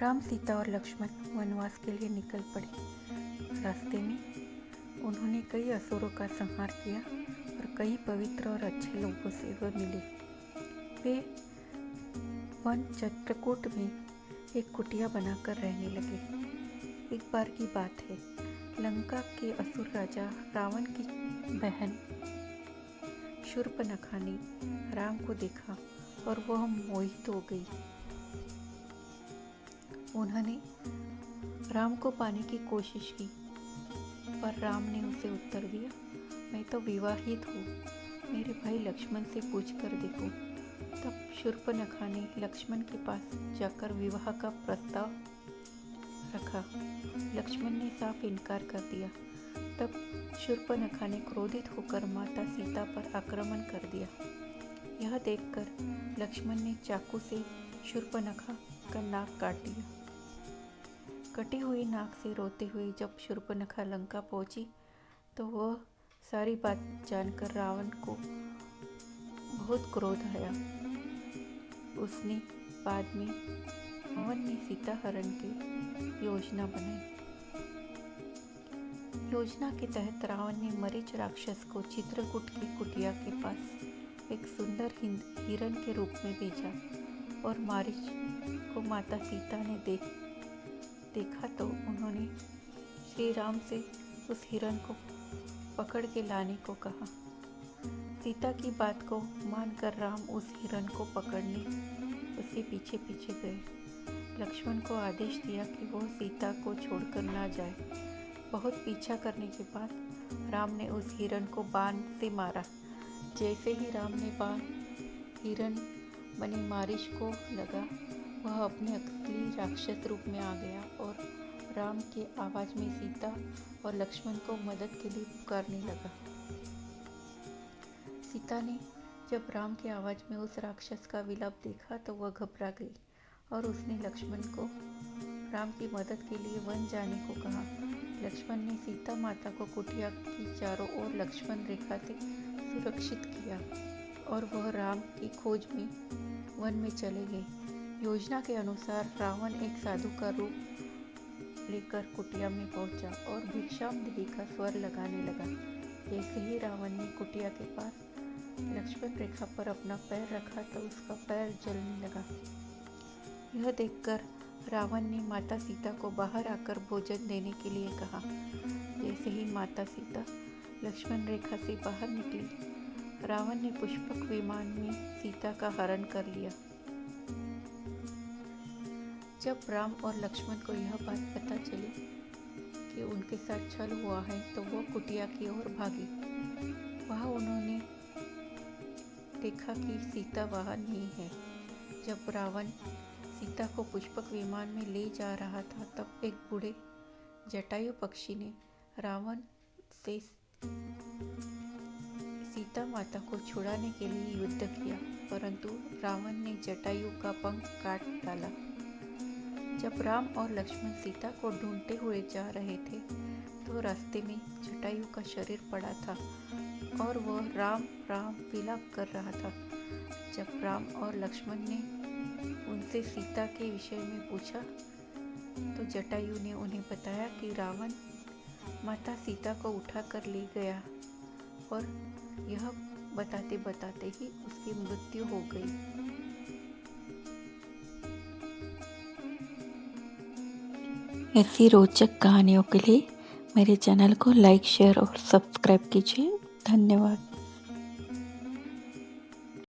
राम, सीता और लक्ष्मण वनवास के लिए निकल पड़े। रास्ते में उन्होंने कई असुरों का संहार किया और कई पवित्र और अच्छे लोगों से वे मिले। वे वन चित्रकूट में एक कुटिया बनाकर रहने लगे। एक बार की बात है, लंका के असुर राजा रावण की बहन शूर्पणखा ने राम को देखा और वह मोहित हो गई। उन्होंने राम को पाने की कोशिश की, पर राम ने उसे उत्तर दिया, मैं तो विवाहित हूँ, मेरे भाई लक्ष्मण से पूछ कर देखो। तब शूर्पणखा ने लक्ष्मण के पास जाकर विवाह का प्रस्ताव रखा। लक्ष्मण ने साफ इनकार कर दिया। तब शूर्पणखा ने क्रोधित होकर माता सीता पर आक्रमण कर दिया। यह देखकर लक्ष्मण ने चाकू से शूर्पणखा का नाक काट दिया। कटी हुई नाक से रोते हुए जब शूर्पणखा लंका पहुंची तो वह सारी बात जानकर रावण को बहुत क्रोध आया। उसने बाद में रावण ने सीता हरण की योजना बनाई। योजना के तहत रावण ने मरीच राक्षस को चित्रकूट की कुटिया के पास एक सुंदर हिरण के रूप में भेजा और मारीच को माता सीता ने देखा तो उन्होंने श्री राम से उस हिरण को पकड़ के लाने को कहा। सीता की बात को मानकर राम उस हिरण को पकड़ने उसके पीछे पीछे गए। लक्ष्मण को आदेश दिया कि वो सीता को छोड़कर ना जाए। बहुत पीछा करने के बाद राम ने उस हिरण को बाण से मारा। जैसे ही राम ने बाण हिरण बने मारीच को लगा, वह अपने असली राक्षस रूप में आ गया और राम की आवाज़ में सीता और लक्ष्मण को मदद के लिए पुकारने लगा। सीता ने जब राम की आवाज़ में उस राक्षस का विलाप देखा तो वह घबरा गई और उसने लक्ष्मण को राम की मदद के लिए वन जाने को कहा। लक्ष्मण ने सीता माता को कुटिया की चारों ओर लक्ष्मण रेखा से सुरक्षित किया और वह राम की खोज में वन में चले गए। योजना के अनुसार रावण एक साधु का रूप लेकर कुटिया में पहुंचा और भिक्षामदेही का स्वर लगाने लगा। जैसे ही रावण ने कुटिया के पास लक्ष्मण रेखा पर अपना पैर रखा तो उसका पैर जलने लगा। यह देखकर रावण ने माता सीता को बाहर आकर भोजन देने के लिए कहा। जैसे ही माता सीता लक्ष्मण रेखा से बाहर निकली, रावण ने पुष्पक विमान में सीता का हरण कर लिया। जब राम और लक्ष्मण को यह बात पता चली कि उनके साथ छल हुआ है तो वो कुटिया की ओर भागे। वहाँ उन्होंने देखा कि सीता वहाँ नहीं है। जब रावण सीता को पुष्पक विमान में ले जा रहा था तब एक बूढ़े जटायु पक्षी ने रावण से सीता माता को छुड़ाने के लिए युद्ध किया, परंतु रावण ने जटायु का पंख काट डाला। जब राम और लक्ष्मण सीता को ढूंढते हुए जा रहे थे तो रास्ते में जटायु का शरीर पड़ा था और वह राम राम विलाप कर रहा था। जब राम और लक्ष्मण ने उनसे सीता के विषय में पूछा तो जटायु ने उन्हें बताया कि रावण माता सीता को उठाकर ले गया और यह बताते बताते ही उसकी मृत्यु हो गई। ऐसी रोचक कहानियों के लिए मेरे चैनल को लाइक, शेयर और सब्सक्राइब कीजिए। धन्यवाद।